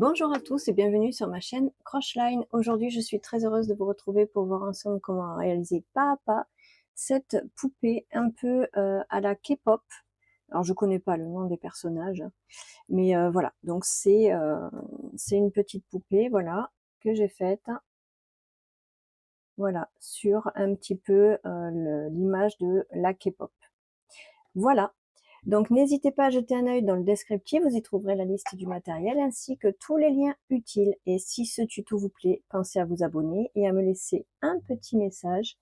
Bonjour à tous et bienvenue sur ma chaîne Crocheline. Aujourd'hui, je suis très heureuse de vous retrouver pour voir ensemble comment réaliser pas à pas cette poupée un peu à la K-pop. Alors, je connais pas le nom des personnages, mais voilà. Donc, c'est une petite poupée, voilà, que j'ai faite, voilà, sur un petit peu l'image de la K-pop. Voilà. Donc n'hésitez pas à jeter un œil dans le descriptif, vous y trouverez la liste du matériel ainsi que tous les liens utiles. Et si ce tuto vous plaît, pensez à vous abonner et à me laisser un petit message.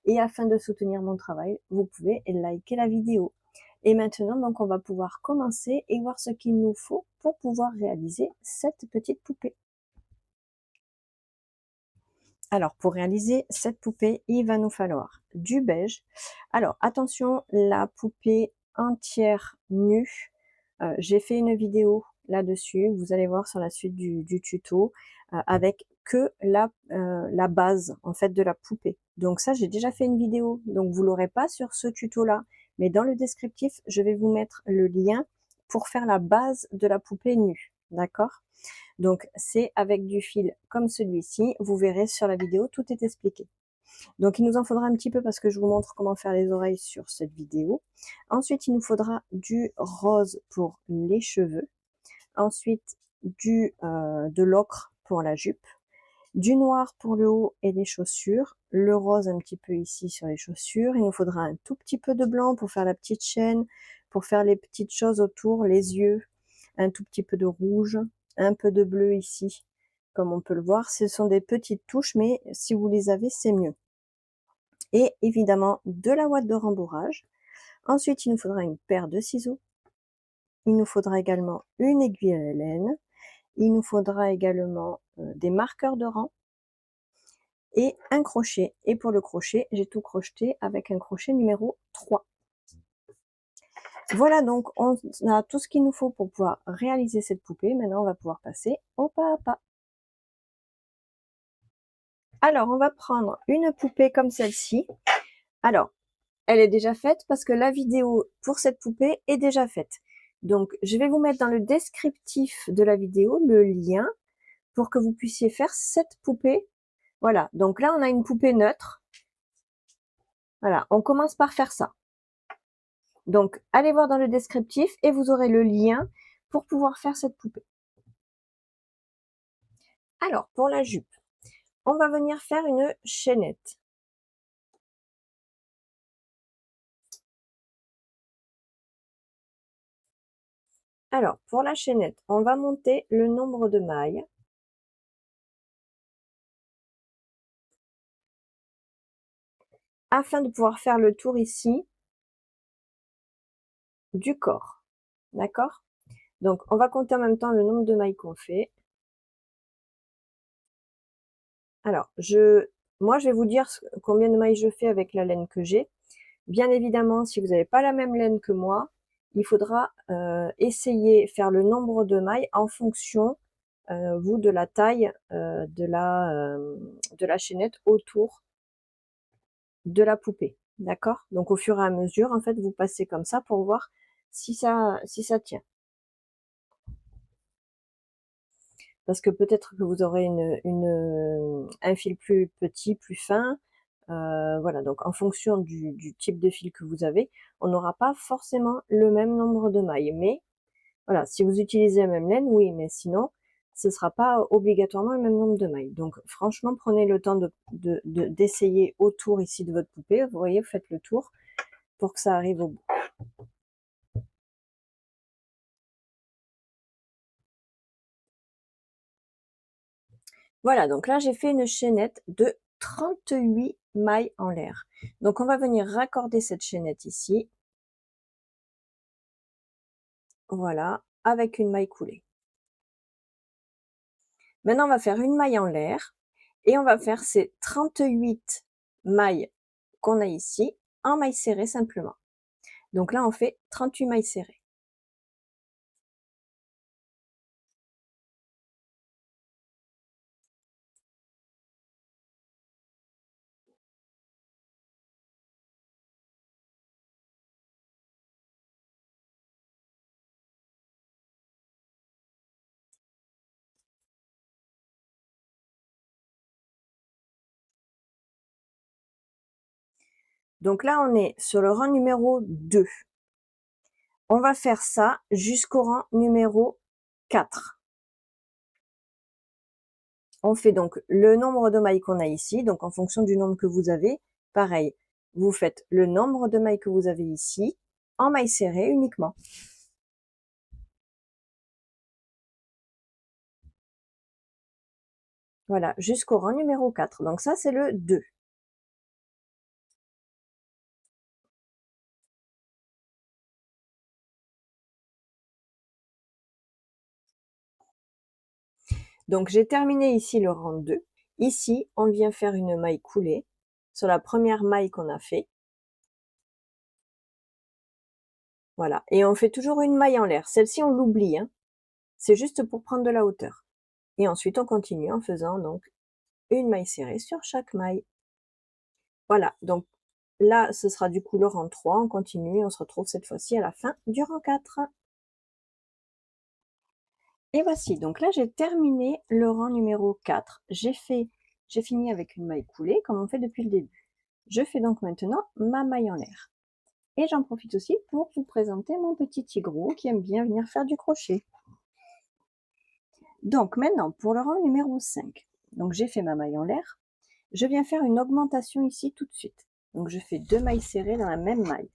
Et afin de soutenir mon travail, vous pouvez liker la vidéo. Et maintenant, donc, on va pouvoir commencer et voir ce qu'il nous faut pour pouvoir réaliser cette petite poupée. Alors, pour réaliser cette poupée, il va nous falloir du beige. Alors, attention, la poupée entière nue, j'ai fait une vidéo là-dessus, vous allez voir sur la suite du tuto, avec que la base, en fait, de la poupée. Donc ça, j'ai déjà fait une vidéo, donc vous l'aurez pas sur ce tuto-là, mais dans le descriptif, je vais vous mettre le lien pour faire la base de la poupée nue, d'accord? Donc c'est avec du fil comme celui-ci, vous verrez sur la vidéo, tout est expliqué. Donc il nous en faudra un petit peu parce que je vous montre comment faire les oreilles sur cette vidéo. Ensuite, il nous faudra du rose pour les cheveux. Ensuite, de l'ocre pour la jupe. Du noir pour le haut et les chaussures. Le rose un petit peu ici sur les chaussures. Il nous faudra un tout petit peu de blanc pour faire la petite chaîne, pour faire les petites choses autour, les yeux. Un tout petit peu de rouge, un peu de bleu ici. Comme on peut le voir, ce sont des petites touches, mais si vous les avez, c'est mieux. Et évidemment, de la ouate de rembourrage. Ensuite, il nous faudra une paire de ciseaux. Il nous faudra également une aiguille à laine. Il nous faudra également des marqueurs de rang et un crochet. Et pour le crochet, j'ai tout crocheté avec un crochet numéro 3. Voilà, donc on a tout ce qu'il nous faut pour pouvoir réaliser cette poupée. Maintenant, on va pouvoir passer au pas à pas. Alors, on va prendre une poupée comme celle-ci. Alors, elle est déjà faite parce que la vidéo pour cette poupée est déjà faite. Donc, je vais vous mettre dans le descriptif de la vidéo le lien pour que vous puissiez faire cette poupée. Voilà, donc là, on a une poupée neutre. Voilà, on commence par faire ça. Donc, allez voir dans le descriptif et vous aurez le lien pour pouvoir faire cette poupée. Alors, pour la jupe, on va venir faire une chaînette. Alors, pour la chaînette, on va monter le nombre de mailles. Afin de pouvoir faire le tour ici du corps. D'accord? Donc, on va compter en même temps le nombre de mailles qu'on fait. Alors, moi, je vais vous dire combien de mailles je fais avec la laine que j'ai. Bien évidemment, si vous n'avez pas la même laine que moi, il faudra essayer faire le nombre de mailles en fonction, vous, de la taille de la chaînette autour de la poupée. D'accord? Donc, au fur et à mesure, en fait, vous passez comme ça pour voir si ça tient. Parce que peut-être que vous aurez un fil plus petit, plus fin. Voilà, donc en fonction du type de fil que vous avez, on n'aura pas forcément le même nombre de mailles. Mais voilà, si vous utilisez la même laine, oui, mais sinon, ce ne sera pas obligatoirement le même nombre de mailles. Donc franchement, prenez le temps d'essayer autour ici de votre poupée. Vous voyez, vous faites le tour pour que ça arrive au bout. Voilà, donc là, j'ai fait une chaînette de 38 mailles en l'air. Donc, on va venir raccorder cette chaînette ici. Voilà, avec une maille coulée. Maintenant, on va faire une maille en l'air et on va faire ces 38 mailles qu'on a ici en maille serrée simplement. Donc là, on fait 38 mailles serrées. Donc là, on est sur le rang numéro 2. On va faire ça jusqu'au rang numéro 4. On fait donc le nombre de mailles qu'on a ici, donc en fonction du nombre que vous avez, pareil, vous faites le nombre de mailles que vous avez ici, en mailles serrées uniquement. Voilà, jusqu'au rang numéro 4. Donc ça, c'est le 2. Donc j'ai terminé ici le rang 2. Ici, on vient faire une maille coulée sur la première maille qu'on a fait. Voilà, et on fait toujours une maille en l'air. Celle-ci, on l'oublie, hein. C'est juste pour prendre de la hauteur. Et ensuite, on continue en faisant donc une maille serrée sur chaque maille. Voilà, donc là, ce sera du coup le rang 3. On continue, on se retrouve cette fois-ci à la fin du rang 4. Et voici, donc là, j'ai terminé le rang numéro 4. J'ai fini avec une maille coulée, comme on fait depuis le début. Je fais donc maintenant ma maille en l'air. Et j'en profite aussi pour vous présenter mon petit tigrou qui aime bien venir faire du crochet. Donc maintenant, pour le rang numéro 5, donc j'ai fait ma maille en l'air. Je viens faire une augmentation ici tout de suite. Donc je fais 2 mailles serrées dans la même maille.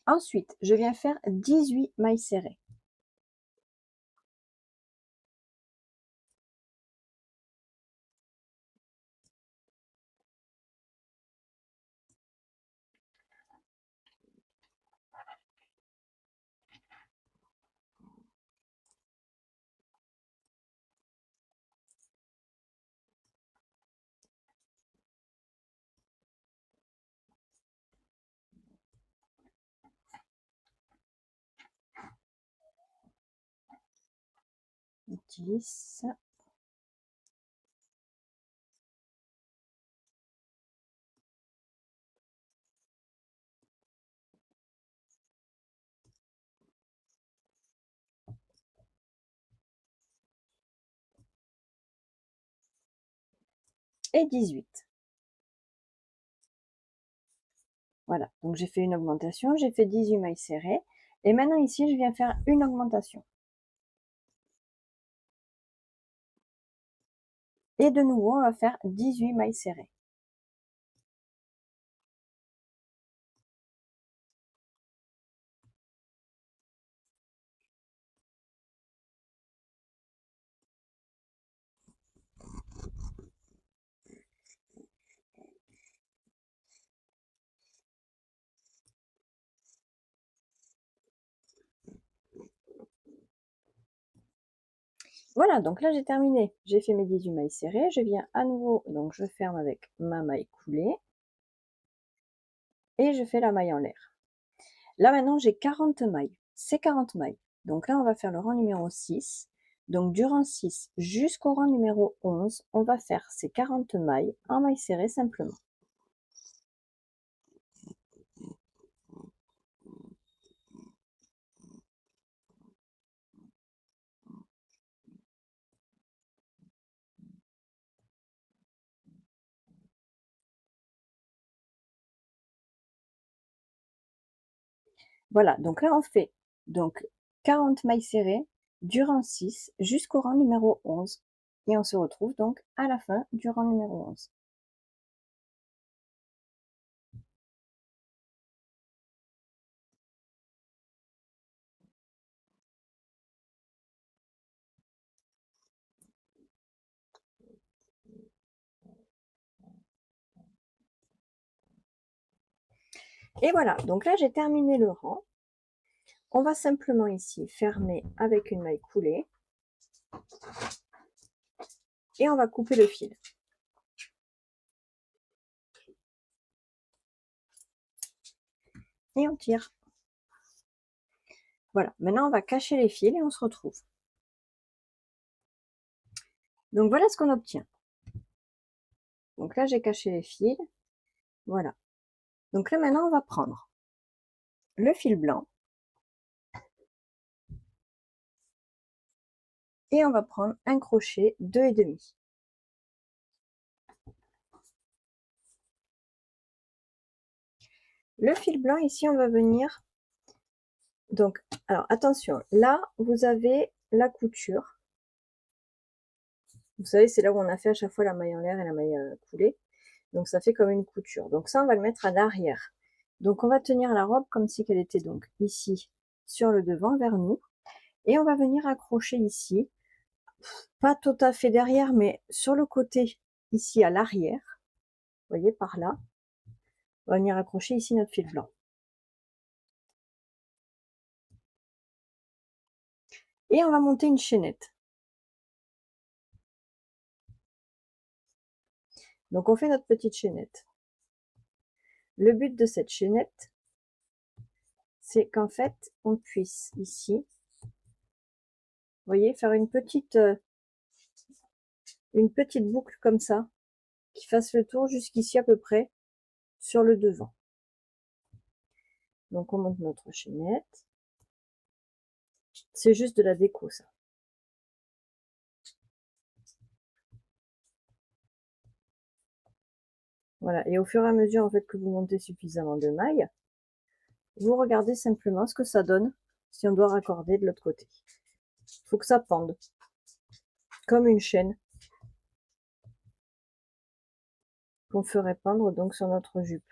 Ensuite, je viens faire 18 mailles serrées. Dix. Et 18. Voilà, donc j'ai fait une augmentation, j'ai fait 18 mailles serrées. Et maintenant ici, je viens faire une augmentation. Et de nouveau, on va faire 18 mailles serrées. Voilà, donc là j'ai terminé. J'ai fait mes 18 mailles serrées. Je viens à nouveau, donc je ferme avec ma maille coulée. Et je fais la maille en l'air. Là maintenant j'ai 40 mailles. C'est 40 mailles. Donc là on va faire le rang numéro 6. Donc du rang 6 jusqu'au rang numéro 11, on va faire ces 40 mailles en mailles serrées simplement. Voilà, donc là on fait donc 40 mailles serrées du rang 6 jusqu'au rang numéro 11. Et on se retrouve donc à la fin du rang numéro 11. Et voilà, donc là j'ai terminé le rang. On va simplement ici fermer avec une maille coulée. Et on va couper le fil. Et on tire. Voilà, maintenant on va cacher les fils et on se retrouve. Donc voilà ce qu'on obtient. Donc là j'ai caché les fils. Voilà. Donc là maintenant on va prendre le fil blanc. Et on va prendre un crochet 2,5. Le fil blanc, ici, on va venir. Donc, alors attention, là, vous avez la couture. Vous savez, c'est là où on a fait à chaque fois la maille en l'air et la maille coulée. Donc, ça fait comme une couture. Donc, ça, on va le mettre à l'arrière. Donc, on va tenir la robe comme si elle était donc ici, sur le devant, vers nous. Et on va venir accrocher ici, pas tout à fait derrière, mais sur le côté, ici à l'arrière. Vous voyez, par là. On va venir accrocher ici notre fil blanc. Et on va monter une chaînette. Donc, on fait notre petite chaînette. Le but de cette chaînette, c'est qu'en fait, on puisse ici, vous voyez, faire une petite boucle comme ça, qui fasse le tour jusqu'ici à peu près, sur le devant. Donc, on monte notre chaînette. C'est juste de la déco, ça. Voilà, et au fur et à mesure, en fait, que vous montez suffisamment de mailles, vous regardez simplement ce que ça donne si on doit raccorder de l'autre côté. Il faut que ça pende, comme une chaîne qu'on ferait pendre donc sur notre jupe.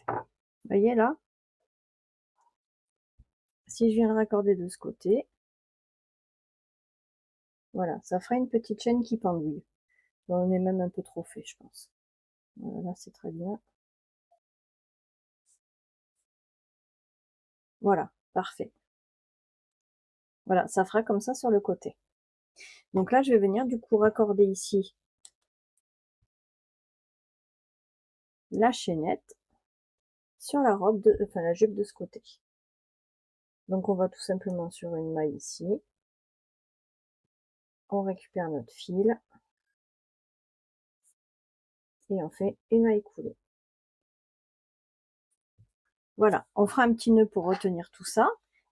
Vous voyez là? Si je viens le raccorder de ce côté, voilà, ça fera une petite chaîne qui pendouille. On est même un peu trop fait, je pense. Voilà, c'est très bien. Voilà, parfait. Voilà, ça fera comme ça sur le côté. Donc là, je vais venir du coup raccorder ici la chaînette sur la robe enfin la jupe de ce côté. Donc on va tout simplement sur une maille ici. On récupère notre fil et on fait une maille coulée. Voilà, on fera un petit nœud pour retenir tout ça.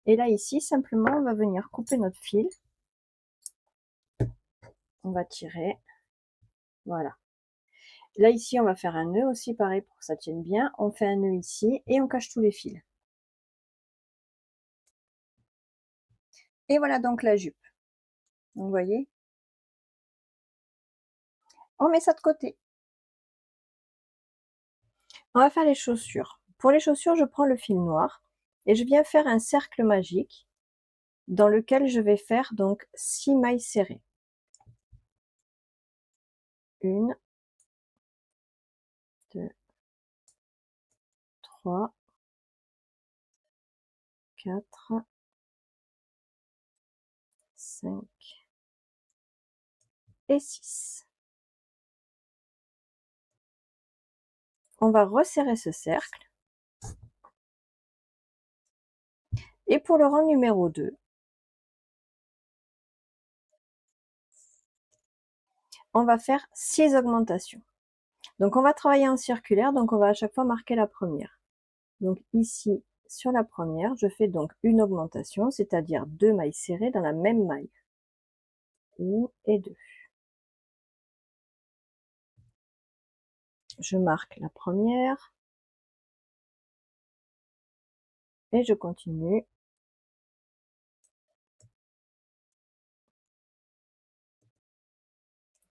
Et là ici, simplement, on va venir couper notre fil. On va tirer. Voilà. Là ici, on va faire un nœud aussi, pareil, pour que ça tienne bien. On fait un nœud ici et on cache tous les fils. Et voilà donc la jupe. Vous voyez? On met ça de côté. On va faire les chaussures. Pour les chaussures, je prends le fil noir et je viens faire un cercle magique dans lequel je vais faire donc 6 mailles serrées. 1, 2, 3, 4, 5 et 6. On va resserrer ce cercle. Et pour le rang numéro 2, on va faire 6 augmentations. Donc on va travailler en circulaire, donc on va à chaque fois marquer la première. Donc ici, sur la première, je fais donc une augmentation, c'est-à-dire 2 mailles serrées dans la même maille. 1 et 2. Je marque la première. Et je continue.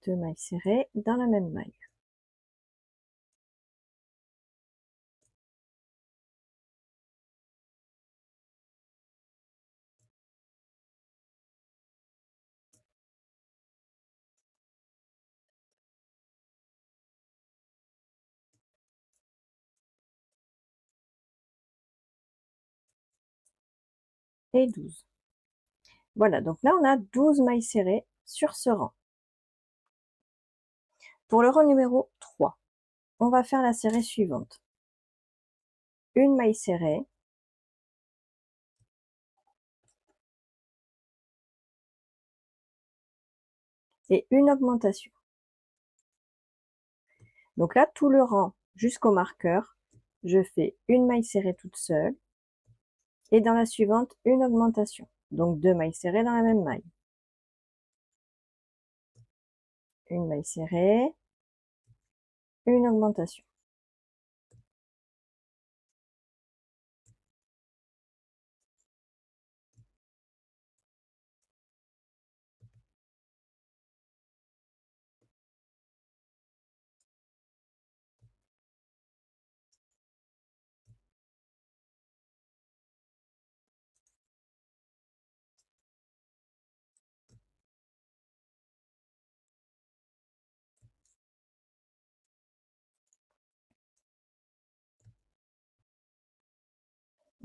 2 mailles serrées dans la même maille. Et 12. Voilà, donc là on a 12 mailles serrées sur ce rang. Pour le rang numéro 3, on va faire la serrée suivante. Une maille serrée, et une augmentation. Donc là, tout le rang jusqu'au marqueur, je fais une maille serrée toute seule, et dans la suivante, une augmentation. Donc 2 mailles serrées dans la même maille. Une maille serrée, une augmentation.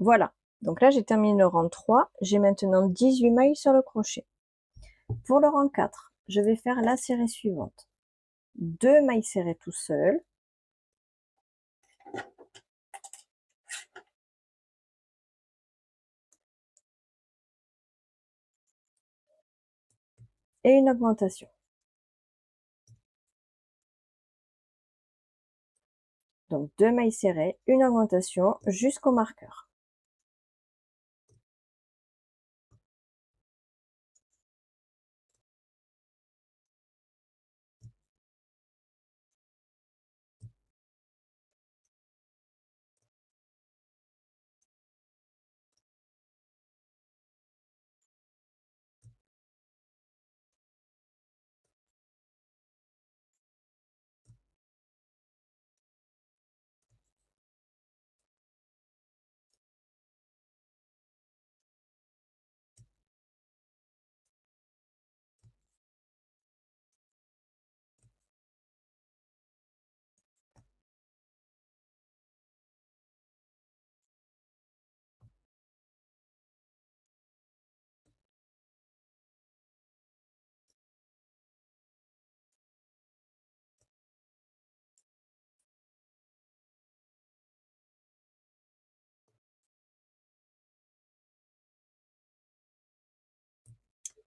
Voilà, donc là j'ai terminé le rang 3, j'ai maintenant 18 mailles sur le crochet. Pour le rang 4, je vais faire la série suivante. 2 mailles serrées tout seul, et une augmentation. Donc 2 mailles serrées, une augmentation jusqu'au marqueur.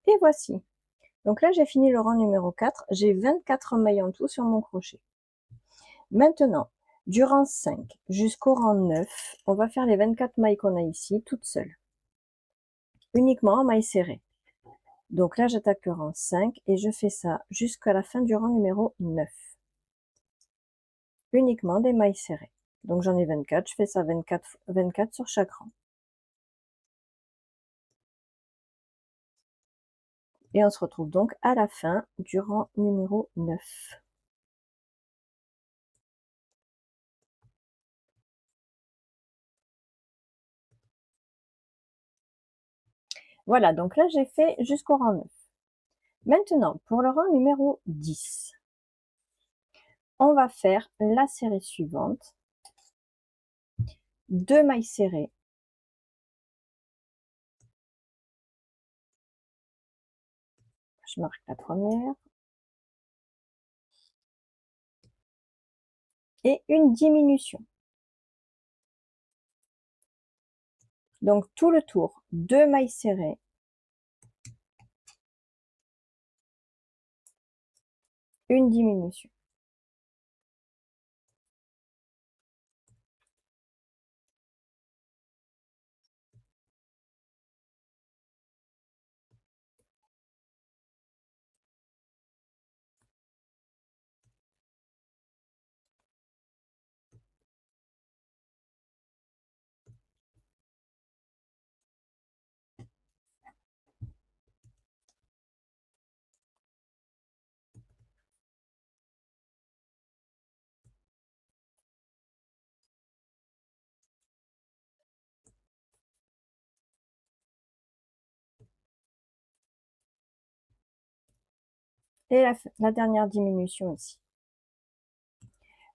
Et voici. Donc là j'ai fini le rang numéro 4, j'ai 24 mailles en tout sur mon crochet. Maintenant, du rang 5 jusqu'au rang 9, on va faire les 24 mailles qu'on a ici toutes seules. Uniquement en mailles serrées. Donc là j'attaque le rang 5 et je fais ça jusqu'à la fin du rang numéro 9. Uniquement des mailles serrées. Donc j'en ai 24, je fais ça 24 sur chaque rang. Et on se retrouve donc à la fin du rang numéro 9. Voilà, donc là j'ai fait jusqu'au rang 9. Maintenant, pour le rang numéro 10, on va faire la série suivante. 2 mailles serrées. Je marque la première. Et une diminution. Donc tout le tour, 2 mailles serrées. Une diminution. Et la dernière diminution ici.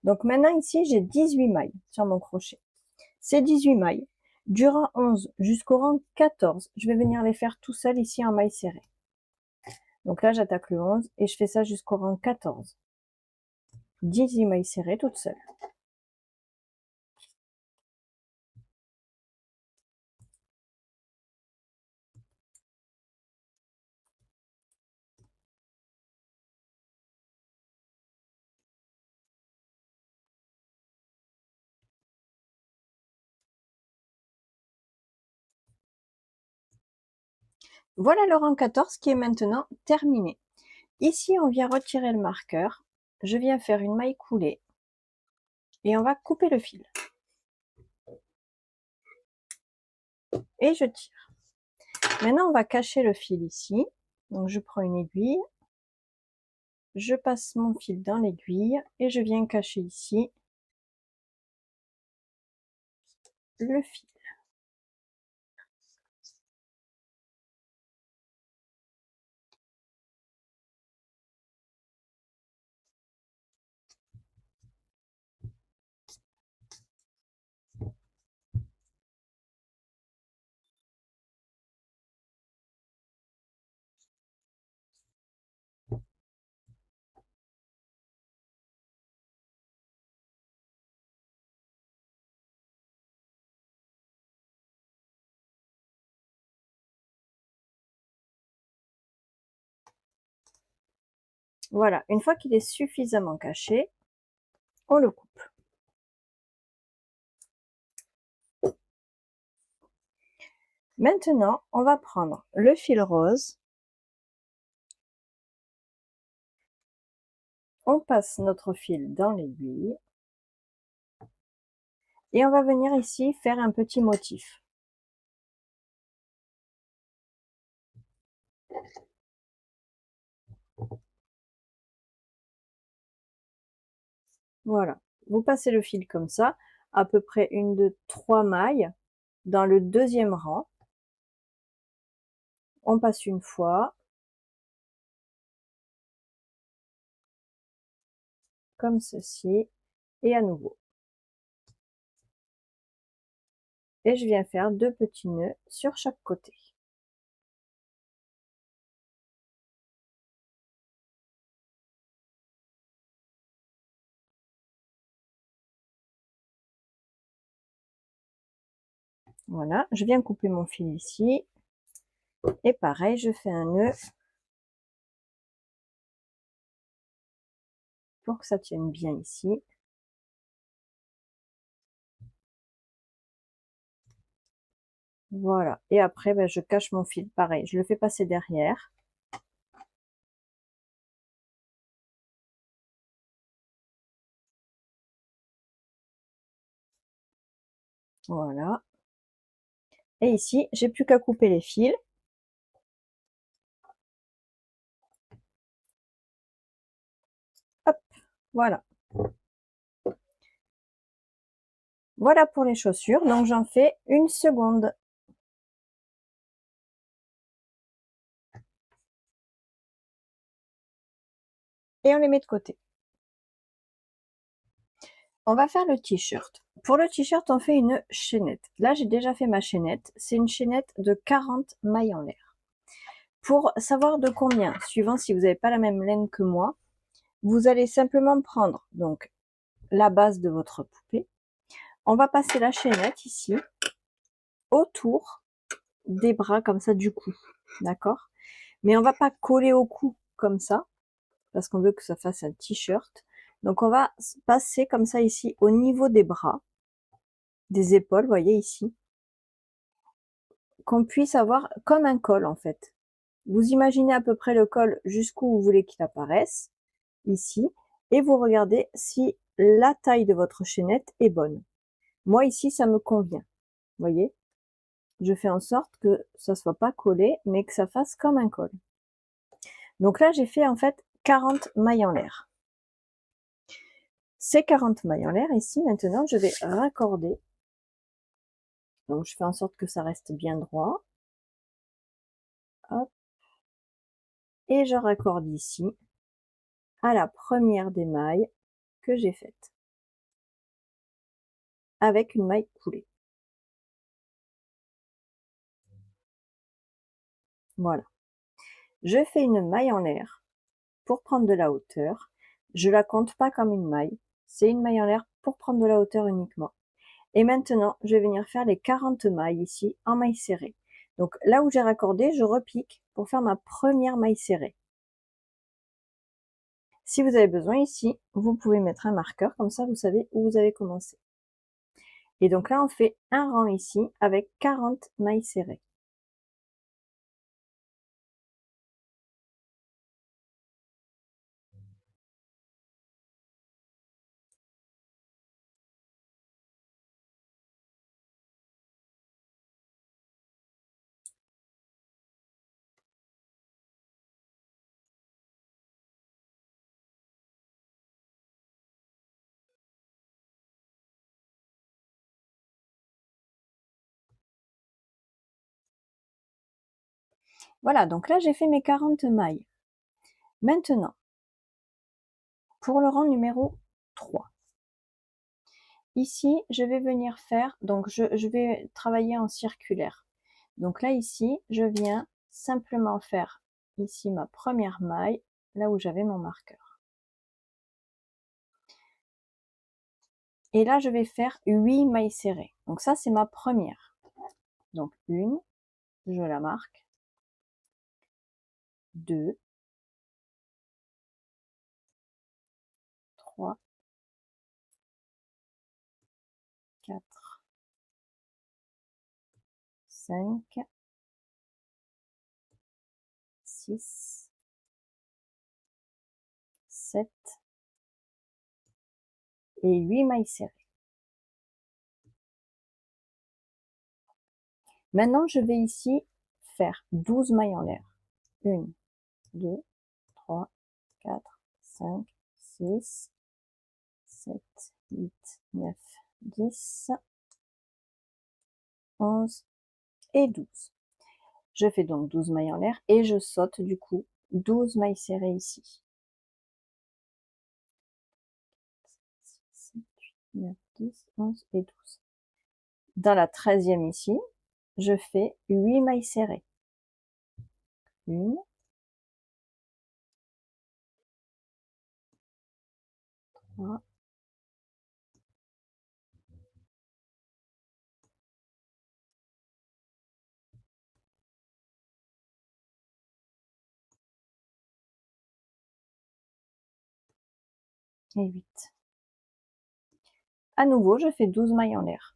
Donc maintenant ici, j'ai 18 mailles sur mon crochet. Ces 18 mailles, du rang 11 jusqu'au rang 14, je vais venir les faire tout seul ici en mailles serrées. Donc là, j'attaque le 11 et je fais ça jusqu'au rang 14. 18 mailles serrées toutes seules. Voilà le rang 14 qui est maintenant terminé. Ici, on vient retirer le marqueur. Je viens faire une maille coulée et on va couper le fil. Et je tire. Maintenant, on va cacher le fil ici. Donc, je prends une aiguille, je passe mon fil dans l'aiguille et je viens cacher ici le fil. Voilà, une fois qu'il est suffisamment caché, on le coupe. Maintenant, on va prendre le fil rose. On passe notre fil dans l'aiguille. Et on va venir ici faire un petit motif. Voilà, vous passez le fil comme ça, à peu près une de 3 mailles dans le deuxième rang. On passe une fois, comme ceci, et à nouveau. Et je viens faire 2 petits nœuds sur chaque côté. Voilà, je viens couper mon fil ici. Et pareil, je fais un nœud pour que ça tienne bien ici. Voilà, et après, ben, je cache mon fil. Pareil, je le fais passer derrière. Voilà. Et ici, j'ai plus qu'à couper les fils. Hop, voilà. Voilà pour les chaussures, donc j'en fais une seconde. Et on les met de côté. On va faire le t-shirt. Pour le t-shirt, on fait une chaînette. Là, j'ai déjà fait ma chaînette. C'est une chaînette de 40 mailles en l'air. Pour savoir de combien, suivant si vous n'avez pas la même laine que moi, vous allez simplement prendre donc la base de votre poupée. On va passer la chaînette ici autour des bras comme ça du cou, d'accord? Mais on va pas coller au cou comme ça parce qu'on veut que ça fasse un t-shirt. Donc on va passer comme ça ici au niveau des bras, des épaules, voyez ici, qu'on puisse avoir comme un col en fait. Vous imaginez à peu près le col jusqu'où vous voulez qu'il apparaisse, ici, et vous regardez si la taille de votre chaînette est bonne. Moi ici, ça me convient, voyez. Je fais en sorte que ça soit pas collé, mais que ça fasse comme un col. Donc là, j'ai fait en fait 40 mailles en l'air. Ces 40 mailles en l'air, ici, maintenant, je vais raccorder. Donc, je fais en sorte que ça reste bien droit. Hop. Et je raccorde ici à la première des mailles que j'ai faite. Avec une maille coulée. Voilà. Je fais une maille en l'air pour prendre de la hauteur. Je la compte pas comme une maille. C'est une maille en l'air pour prendre de la hauteur uniquement. Et maintenant, je vais venir faire les 40 mailles ici en maille serrée. Donc là où j'ai raccordé, je repique pour faire ma première maille serrée. Si vous avez besoin ici, vous pouvez mettre un marqueur, comme ça vous savez où vous avez commencé. Et donc là, on fait un rang ici avec 40 mailles serrées. Voilà, donc là j'ai fait mes 40 mailles. Maintenant, pour le rang numéro 3, ici je vais venir faire, donc je vais travailler en circulaire. Donc là ici, je viens simplement faire ici ma première maille, là où j'avais mon marqueur. Et là je vais faire 8 mailles serrées. Donc ça c'est ma première. Donc une, je la marque, 2, 3, 4, 5, 6, 7 et 8 mailles serrées. Maintenant, je vais ici faire 12 mailles en l'air. 1, 2, 3, 4, 5, 6, 7, 8, 9, 10, 11 et 12. Je fais donc 12 mailles en l'air et je saute du coup 12 mailles serrées ici. 7, 8, 9, 10, 11 et 12. Dans la 13e ici, je fais 8 mailles serrées. 1, 3, et 8. À nouveau, je fais 12 mailles en l'air.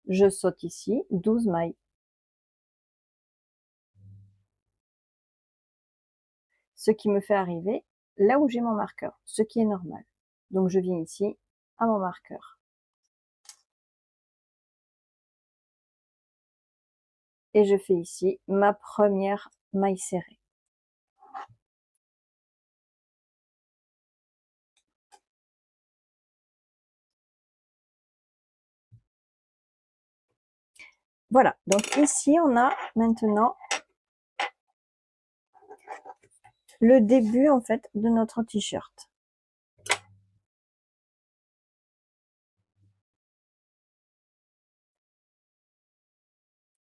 Je saute ici 12 mailles. Ce qui me fait arriver là où j'ai mon marqueur, ce qui est normal. Donc je viens ici à mon marqueur. Et je fais ici ma première maille serrée. Voilà, donc ici on a maintenant le début en fait de notre t-shirt.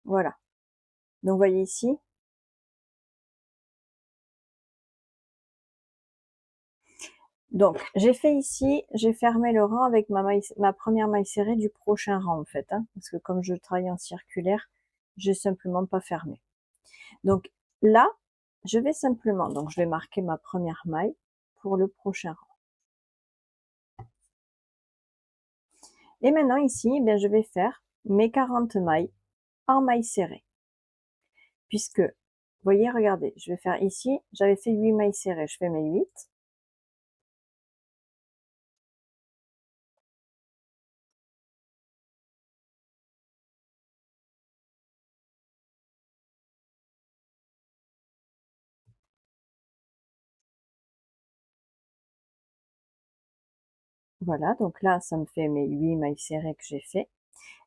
Voilà. Donc vous voyez ici. Donc j'ai fait ici, j'ai fermé le rang avec ma première maille serrée du prochain rang en fait, hein, parce que comme je travaille en circulaire, j'ai simplement pas fermé. Donc là, je vais simplement, donc je vais marquer ma première maille pour le prochain rang. Et maintenant ici, eh bien, je vais faire mes 40 mailles en maille serrée. Puisque, vous voyez, regardez, je vais faire ici, j'avais fait 8 mailles serrées, je fais mes 8. Voilà, donc là, ça me fait mes 8 mailles serrées que j'ai fait.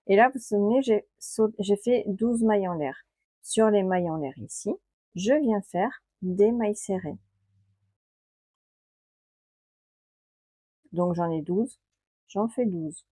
Et là, vous vous souvenez, j'ai fait 12 mailles en l'air. Sur les mailles en l'air ici, je viens faire des mailles serrées. Donc j'en ai 12, j'en fais 12.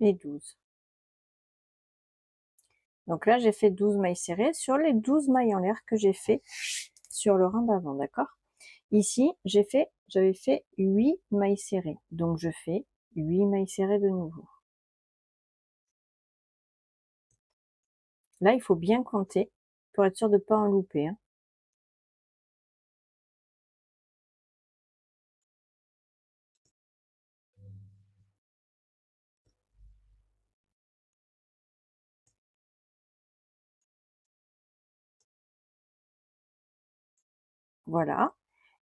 et 12. Donc là, j'ai fait 12 mailles serrées sur les 12 mailles en l'air que j'ai fait sur le rang d'avant, d'accord? Ici, j'avais fait 8 mailles serrées. Donc je fais 8 mailles serrées de nouveau. Là, il faut bien compter pour être sûr de ne pas en louper, hein. Voilà.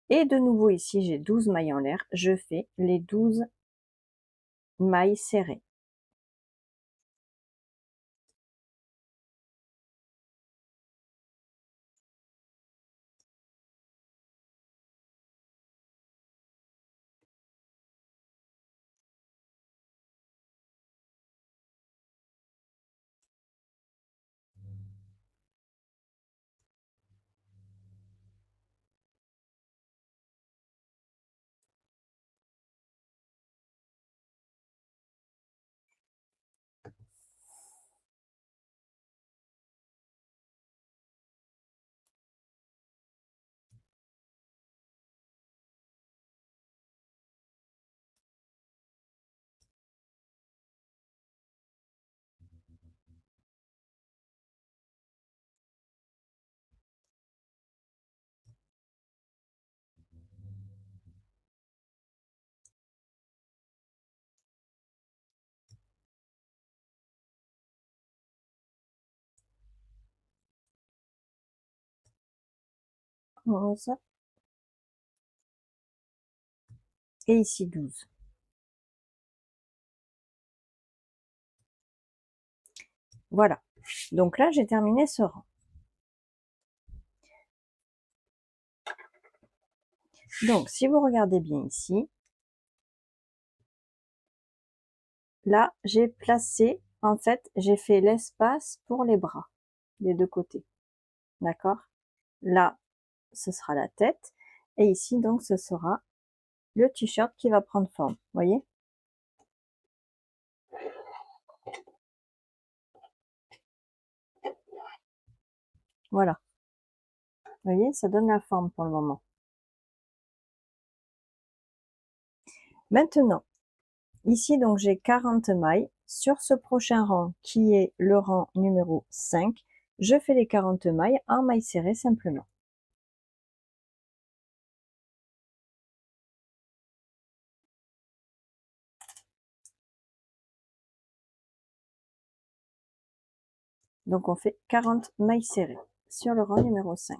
Et de nouveau ici, j'ai 12 mailles en l'air. Je fais les 12 mailles serrées. Onze. Et ici 12. Voilà. Donc là, j'ai terminé ce rang. Donc, si vous regardez bien ici, là, j'ai placé, en fait, j'ai fait l'espace pour les bras des deux côtés. D'accord? Là, ce sera la tête. Et ici, donc, ce sera le t-shirt qui va prendre forme. Voyez? Voilà. Voyez, ça donne la forme pour le moment. Maintenant, ici, donc, j'ai 40 mailles. Sur ce prochain rang, qui est le rang numéro 5, je fais les 40 mailles en mailles serrées simplement. Donc, on fait 40 mailles serrées sur le rang numéro 5.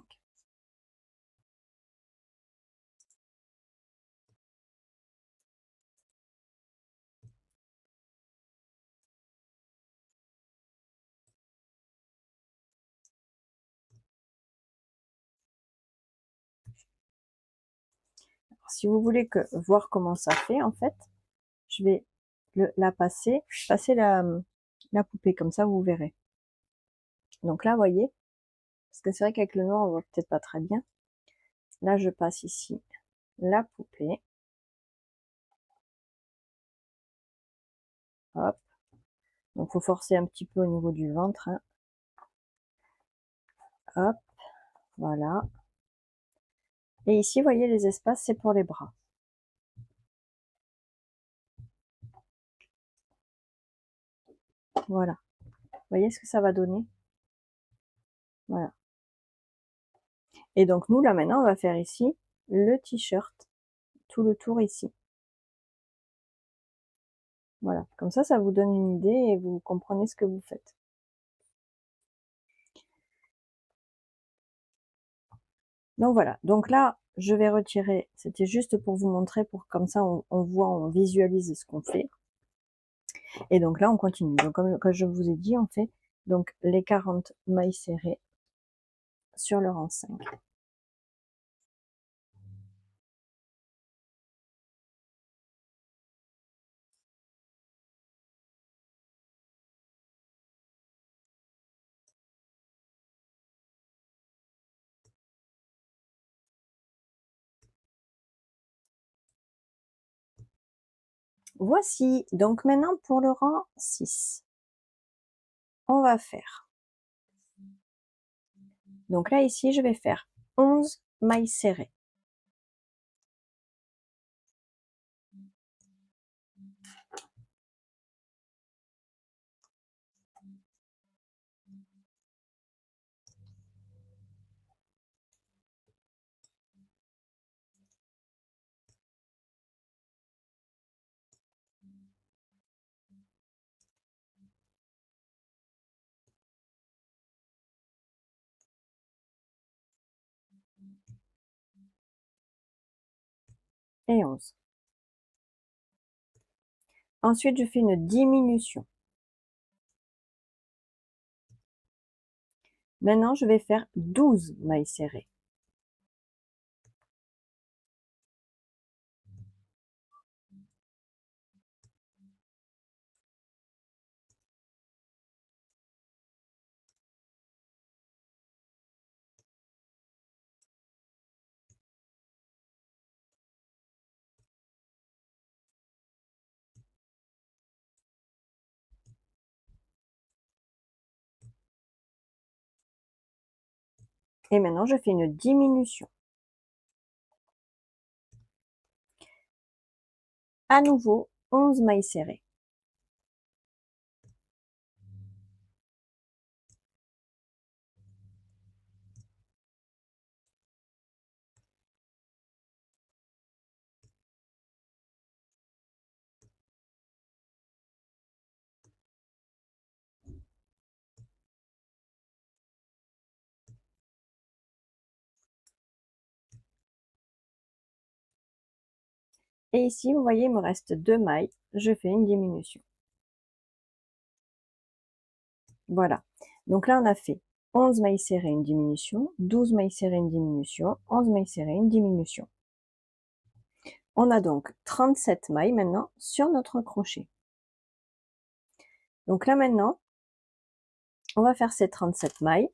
Si vous voulez voir comment ça fait, en fait, je vais passer la poupée, comme ça vous verrez. Donc là, voyez, parce que c'est vrai qu'avec le noir, on voit peut-être pas très bien. Là, je passe ici la poupée. Hop. Donc, faut forcer un petit peu au niveau du ventre, hein. Hop, voilà. Et ici, voyez, les espaces, c'est pour les bras. Voilà. Vous voyez ce que ça va donner? Voilà. Et donc, nous, là, maintenant, on va faire ici le t-shirt. Tout le tour ici. Voilà. Comme ça vous donne une idée et vous comprenez ce que vous faites. Donc voilà, donc là, je vais retirer, c'était juste pour vous montrer, pour comme ça on voit, on visualise ce qu'on fait. Et donc là, on continue. Donc comme je vous ai dit, on fait donc les 40 mailles serrées sur le rang 5. Voici, donc maintenant pour le rang 6, on va faire, donc là ici je vais faire 11 mailles serrées. Et 11. Ensuite, je fais une diminution. Maintenant, je vais faire 12 mailles serrées. Et maintenant, je fais une diminution. À nouveau, 11 mailles serrées. Et ici, vous voyez, il me reste 2 mailles. Je fais une diminution. Voilà. Donc là, on a fait 11 mailles serrées, une diminution, 12 mailles serrées, une diminution, 11 mailles serrées, une diminution. On a donc 37 mailles maintenant sur notre crochet. Donc là maintenant, on va faire ces 37 mailles,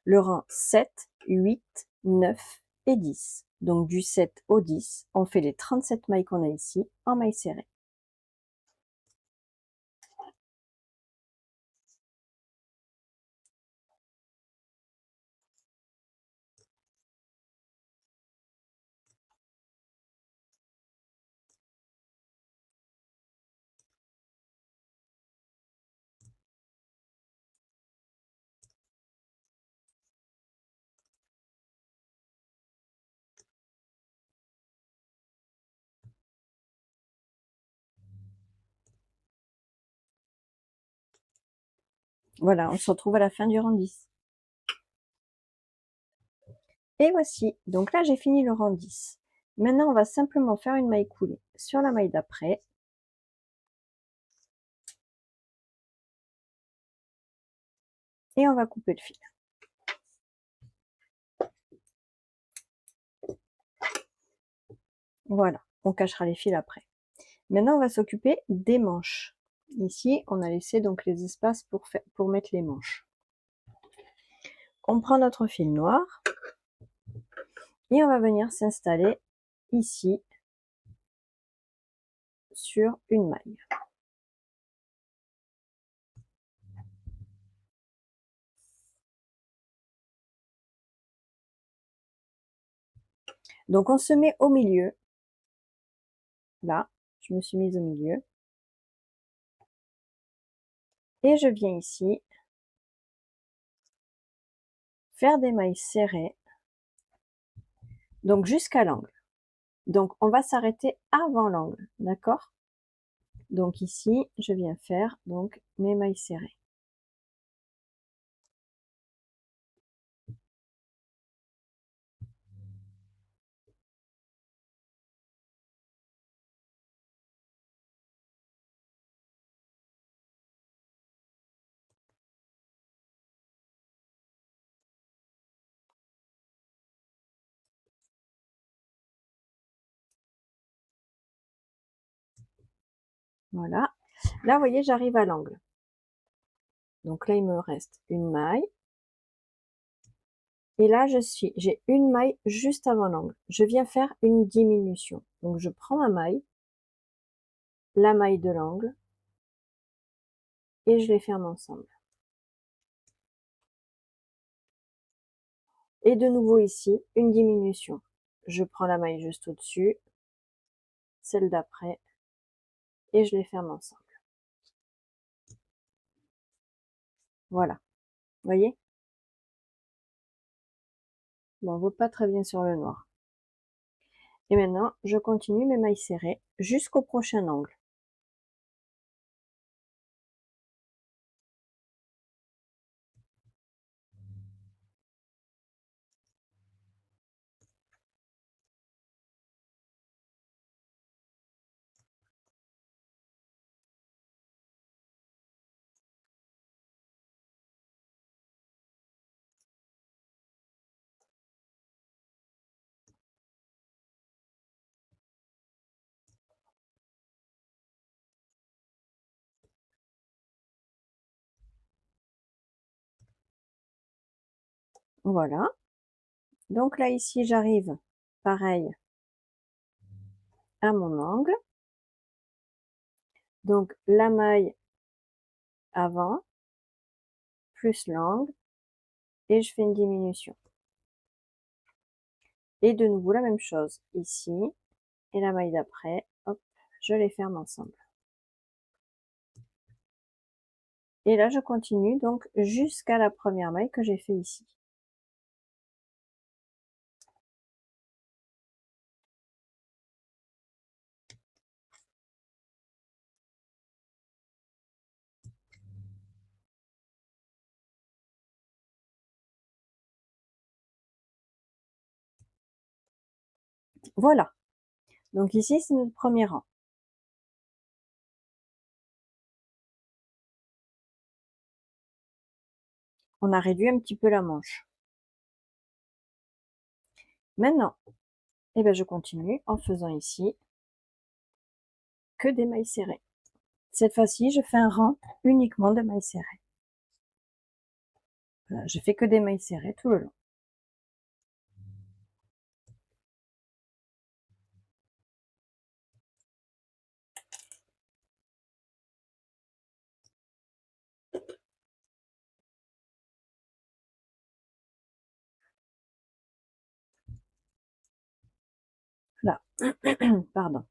le rang 7, 8, 9 et 10. Donc du 7 au 10, on fait les 37 mailles qu'on a ici en mailles serrées. Voilà, on se retrouve à la fin du rang 10. Et voici, donc là j'ai fini le rang 10. Maintenant on va simplement faire une maille coulée sur la maille d'après. Et on va couper le fil. Voilà, on cachera les fils après. Maintenant on va s'occuper des manches. Ici on a laissé donc les espaces pour mettre les manches. On prend notre fil noir et on va venir s'installer ici sur une maille. Donc on se met au milieu. Là, je me suis mise au milieu. Et je viens ici faire des mailles serrées. Donc jusqu'à l'angle. Donc on va s'arrêter avant l'angle, d'accord? Donc ici, je viens faire donc mes mailles serrées. Voilà. Là, vous voyez, j'arrive à l'angle. Donc là, il me reste une maille. Et là, j'ai une maille juste avant l'angle. Je viens faire une diminution. Donc je prends ma maille. la maille de l'angle et je les ferme ensemble. Et de nouveau ici, une diminution. Je prends la maille juste au-dessus, celle d'après, et je les ferme ensemble. Voilà. Vous voyez? Bon, on voit pas très bien sur le noir. Et maintenant, je continue mes mailles serrées jusqu'au prochain angle. Voilà. Donc là, ici, j'arrive, pareil, à mon angle. Donc, la maille avant, plus l'angle, et je fais une diminution. Et de nouveau, la même chose, ici, et la maille d'après, hop, je les ferme ensemble. Et là, je continue donc jusqu'à la première maille que j'ai fait ici. Voilà. Donc ici, c'est notre premier rang. On a réduit un petit peu la manche. Maintenant, eh ben, je continue en faisant ici que des mailles serrées. Cette fois-ci, je fais un rang uniquement de mailles serrées. Voilà, je fais que des mailles serrées tout le long. Là, pardon.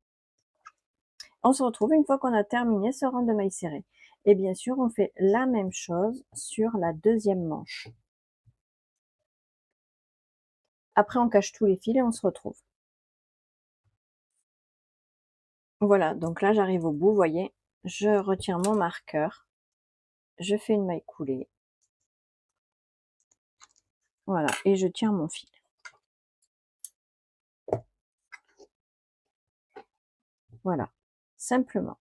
On se retrouve une fois qu'on a terminé ce rang de mailles serrées. Et bien sûr, on fait la même chose sur la deuxième manche. Après, on cache tous les fils et on se retrouve. Voilà, donc là, j'arrive au bout, vous voyez. Je retire mon marqueur. Je fais une maille coulée. Voilà, et je tire mon fil. Voilà, simplement.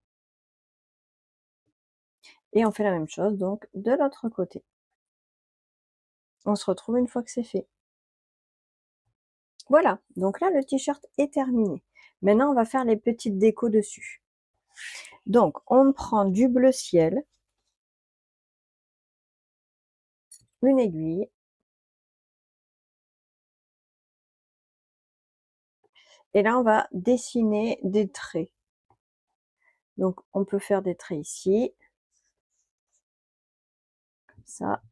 Et on fait la même chose, donc, de l'autre côté. On se retrouve une fois que c'est fait. Voilà, donc là, le t-shirt est terminé. Maintenant, on va faire les petites décos dessus. Donc, on prend du bleu ciel, une aiguille, et là, on va dessiner des traits. Donc, on peut faire des traits ici, comme ça.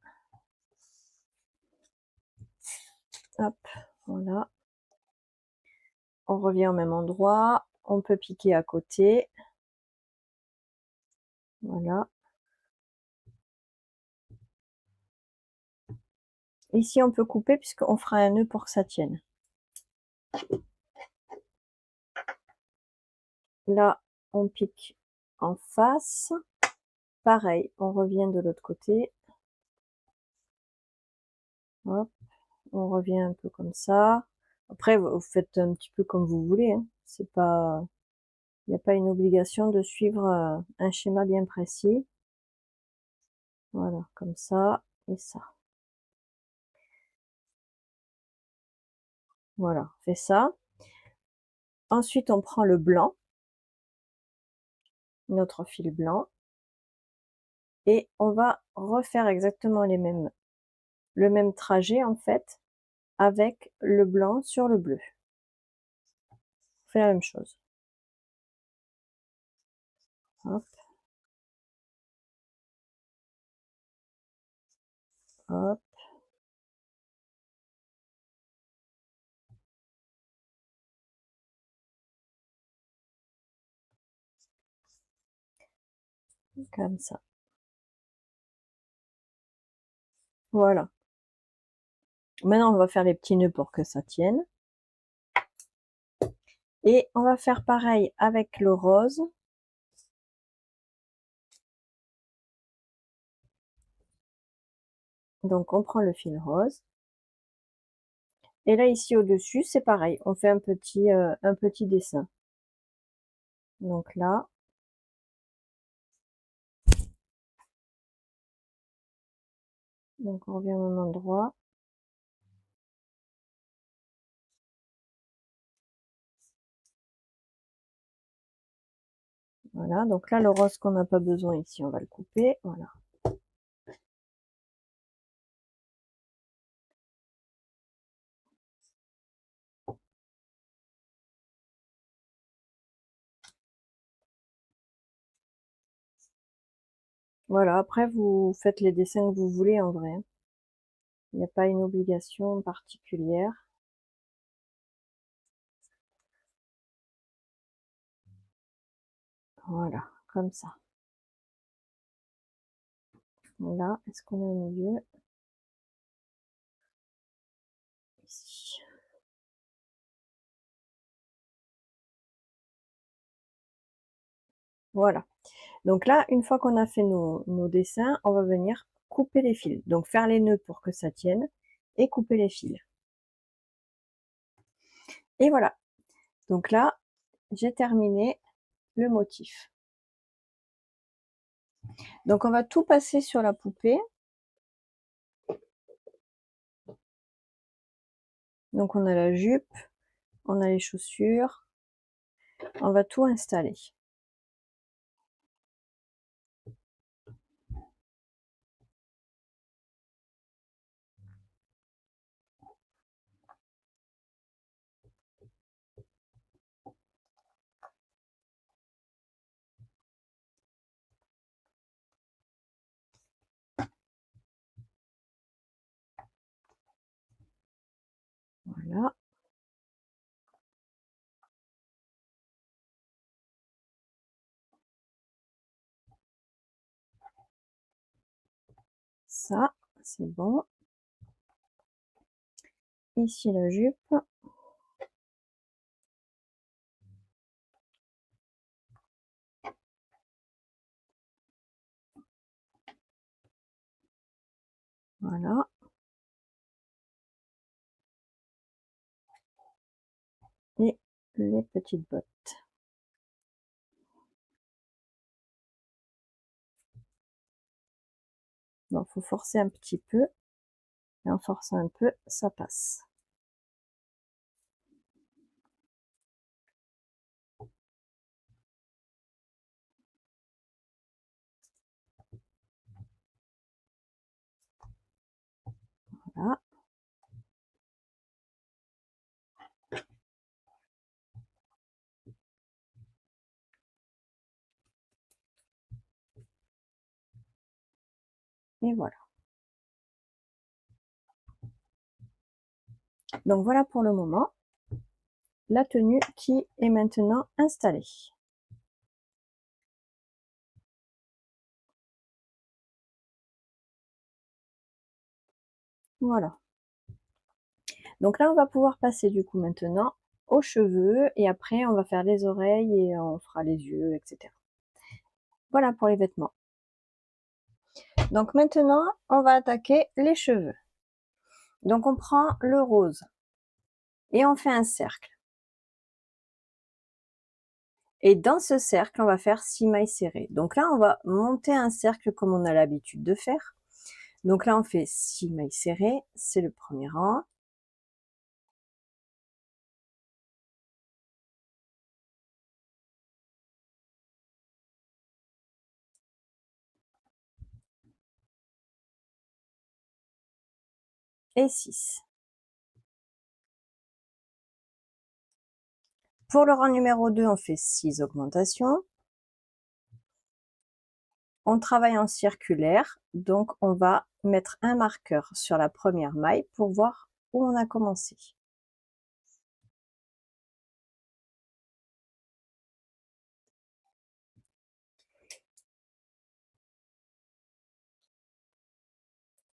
Hop, voilà. On revient au même endroit, on peut piquer à côté. Voilà. Ici, on peut couper puisqu'on fera un nœud pour que ça tienne. Là, on pique en face. Pareil, on revient de l'autre côté. Hop, on revient un peu comme ça. Après, vous faites un petit peu comme vous voulez. Hein. C'est pas, il n'y a pas une obligation de suivre un schéma bien précis. Voilà, comme ça et ça. Voilà, on fait ça. Ensuite, on prend le blanc, notre fil blanc, et on va refaire exactement le même trajet en fait, avec le blanc sur le bleu. On fait la même chose. Hop. Hop. Comme ça. Voilà. Maintenant, on va faire les petits nœuds pour que ça tienne. Et on va faire pareil avec le rose. Donc, on prend le fil rose. Et là, ici, au-dessus, c'est pareil. On fait un petit dessin. Donc là. Donc, on revient au même endroit. Voilà. Donc là, le rose qu'on n'a pas besoin ici, on va le couper. Voilà. Voilà. Après, vous faites les dessins que vous voulez en vrai. Il n'y a pas une obligation particulière. Voilà. Comme ça. Là, est-ce qu'on est au milieu? Ici. Voilà. Donc là, une fois qu'on a fait nos dessins, on va venir couper les fils. Donc faire les nœuds pour que ça tienne et couper les fils. Et voilà. Donc là, j'ai terminé le motif. Donc on va tout passer sur la poupée. Donc on a la jupe, on a les chaussures. On va tout installer. Voilà. Ça, c'est bon. Ici la jupe. Voilà. Et les petites bottes. Bon, faut forcer un petit peu. Et en forçant un peu, ça passe. Voilà. Et voilà. Donc voilà pour le moment la tenue qui est maintenant installée. Voilà. Donc là, on va pouvoir passer du coup maintenant aux cheveux et après on va faire les oreilles et on fera les yeux, etc. Voilà pour les vêtements. Donc maintenant, on va attaquer les cheveux. Donc on prend le rose et on fait un cercle. Et dans ce cercle, on va faire 6 mailles serrées. Donc là, on va monter un cercle comme on a l'habitude de faire. Donc là, on fait 6 mailles serrées, c'est le premier rang. Et 6. Pour le rang numéro 2, on fait 6 augmentations. on travaille en circulaire, donc on va mettre un marqueur sur la première maille pour voir où on a commencé.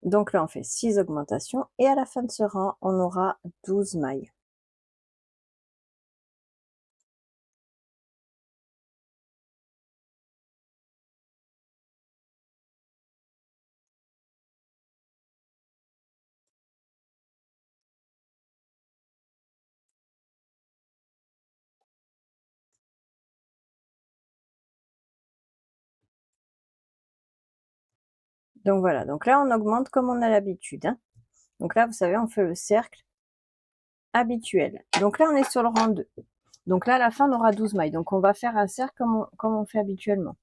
Donc là, on fait 6 augmentations et à la fin de ce rang, on aura 12 mailles. Donc voilà, donc là, on augmente comme on a l'habitude, hein. Donc là, vous savez, on fait le cercle habituel. Donc là, on est sur le rang 2. Donc là, à la fin, on aura 12 mailles. Donc on va faire un cercle comme on fait habituellement.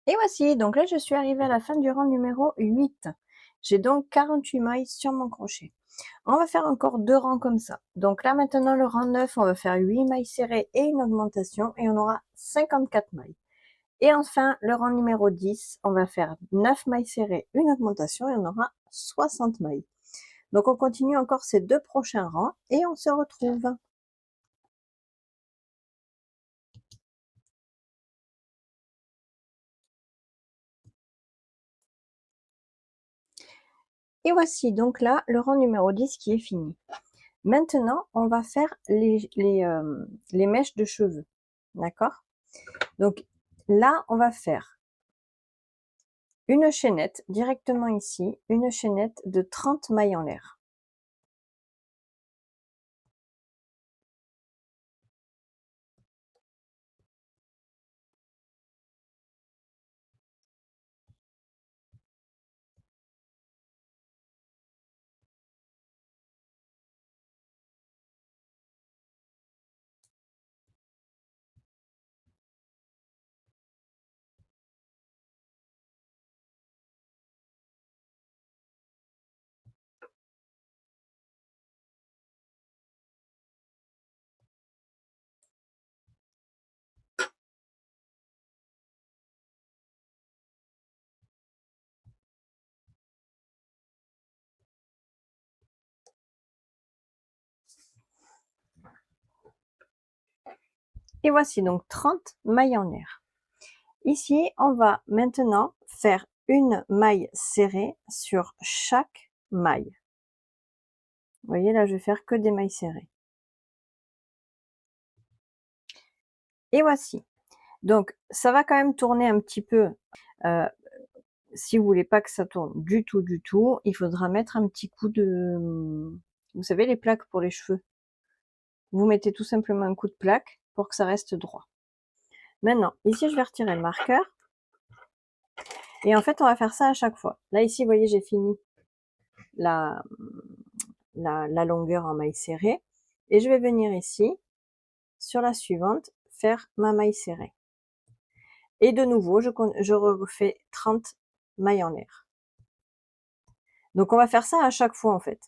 Et voici, donc là, je suis arrivée à la fin du rang numéro 8. J'ai donc 48 mailles sur mon crochet. On va faire encore 2 rangs comme ça. Donc là, maintenant, le rang 9, on va faire 8 mailles serrées et une augmentation et on aura 54 mailles. Et enfin, le rang numéro 10, on va faire 9 mailles serrées, une augmentation et on aura 60 mailles. Donc on continue encore ces 2 prochains rangs et on se retrouve. Et voici donc là le rang numéro 10 qui est fini. Maintenant, on va faire les mèches de cheveux. D'accord? Donc là, on va faire une chaînette directement ici, une chaînette de 30 mailles en l'air. Et voici donc 30 mailles en l'air. Ici, on va maintenant faire une maille serrée sur chaque maille. Vous voyez, là, je vais faire que des mailles serrées. Et voici. Donc, ça va quand même tourner un petit peu. Si vous voulez pas que ça tourne du tout, il faudra mettre un petit coup de... Vous savez, les plaques pour les cheveux. Vous mettez tout simplement un coup de plaque pour que ça reste droit. Maintenant, ici, je vais retirer le marqueur. Et en fait, on va faire ça à chaque fois. Là, ici, vous voyez, j'ai fini la longueur en maille serrée. Et je vais venir ici, sur la suivante, faire ma maille serrée. Et de nouveau, je refais 30 mailles en l'air. Donc, on va faire ça à chaque fois, en fait.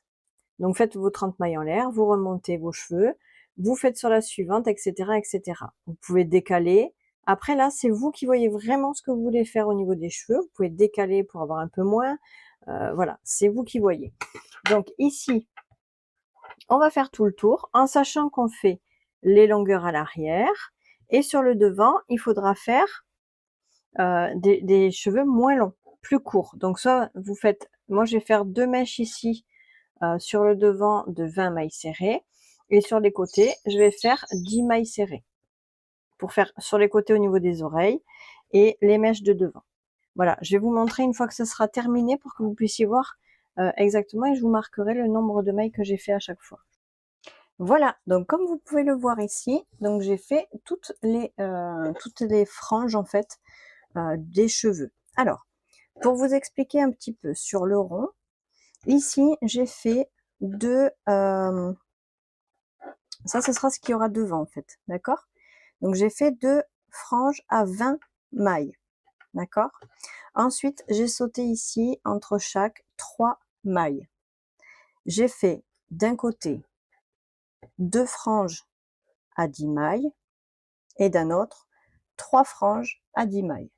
Donc, faites vos 30 mailles en l'air, vous remontez vos cheveux, vous faites sur la suivante, etc., etc. Vous pouvez décaler. Après, là, c'est vous qui voyez vraiment ce que vous voulez faire au niveau des cheveux. Vous pouvez décaler pour avoir un peu moins. Voilà, c'est vous qui voyez. Donc, ici, on va faire tout le tour en sachant qu'on fait les longueurs à l'arrière. Et sur le devant, il faudra faire des cheveux moins longs, plus courts. Donc, soit vous faites... Moi, je vais faire 2 mèches ici sur le devant de 20 mailles serrées. Et sur les côtés, je vais faire 10 mailles serrées. Pour faire sur les côtés au niveau des oreilles et les mèches de devant. Voilà, je vais vous montrer une fois que ce sera terminé pour que vous puissiez voir exactement et je vous marquerai le nombre de mailles que j'ai fait à chaque fois. Voilà, donc comme vous pouvez le voir ici, donc j'ai fait toutes les franges en fait des cheveux. Alors, pour vous expliquer un petit peu sur le rond, ici j'ai fait deux, ça ce sera ce qu'il y aura devant en fait, d'accord? Donc j'ai fait 2 franges à 20 mailles, d'accord? Ensuite, j'ai sauté ici entre chaque 3 mailles. J'ai fait d'un côté 2 franges à 10 mailles et d'un autre 3 franges à 10 mailles.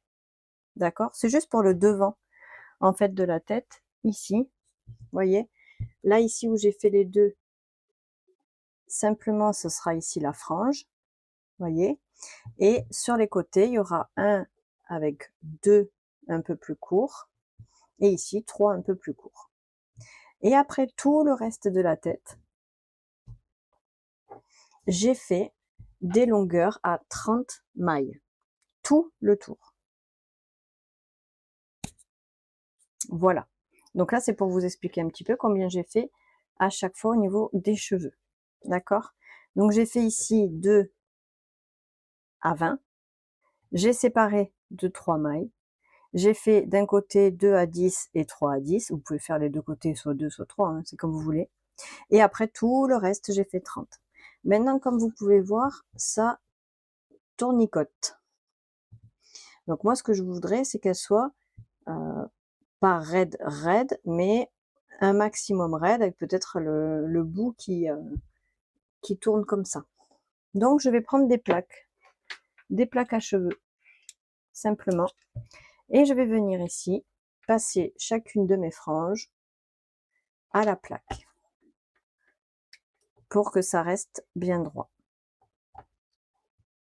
D'accord? C'est juste pour le devant en fait de la tête ici. Voyez? Là ici où j'ai fait les deux, simplement ce sera ici la frange. Voyez? Et sur les côtés, il y aura un avec 2 un peu plus courts et ici 3 un peu plus courts. Et après tout le reste de la tête, j'ai fait des longueurs à 30 mailles, tout le tour. Voilà. Donc là, c'est pour vous expliquer un petit peu combien j'ai fait à chaque fois au niveau des cheveux. D'accord? Donc j'ai fait ici 2 à 20. J'ai séparé de 3 mailles. J'ai fait d'un côté 2 à 10 et 3 à 10. Vous pouvez faire les deux côtés, soit 2, soit 3, hein, c'est comme vous voulez. Et après tout le reste, j'ai fait 30. Maintenant, comme vous pouvez voir, ça tournicote. Donc moi, ce que je voudrais, c'est qu'elle soit pas raide, mais un maximum raide, avec peut-être le bout qui tourne comme ça. Donc je vais prendre des plaques à cheveux, simplement. Et je vais venir ici, passer chacune de mes franges à la plaque, pour que ça reste bien droit.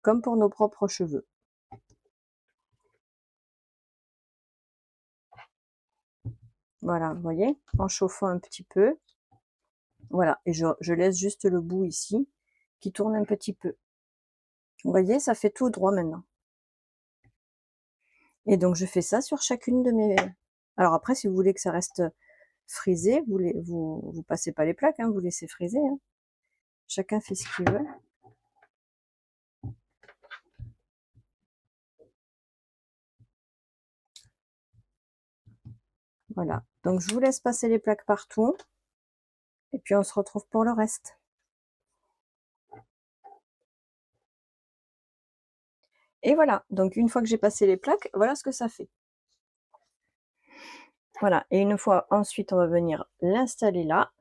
Comme pour nos propres cheveux. Voilà, vous voyez, en chauffant un petit peu. Voilà, et je laisse juste le bout ici, qui tourne un petit peu. Vous voyez, ça fait tout droit maintenant. Et donc je fais ça sur chacune de mes... Alors après, si vous voulez que ça reste frisé, vous passez pas les plaques, hein, vous laissez friser. Hein. Chacun fait ce qu'il veut. Voilà, donc je vous laisse passer les plaques partout. Et puis on se retrouve pour le reste. Et voilà, donc une fois que j'ai passé les plaques, voilà ce que ça fait. Voilà, et une fois ensuite, on va venir l'installer là.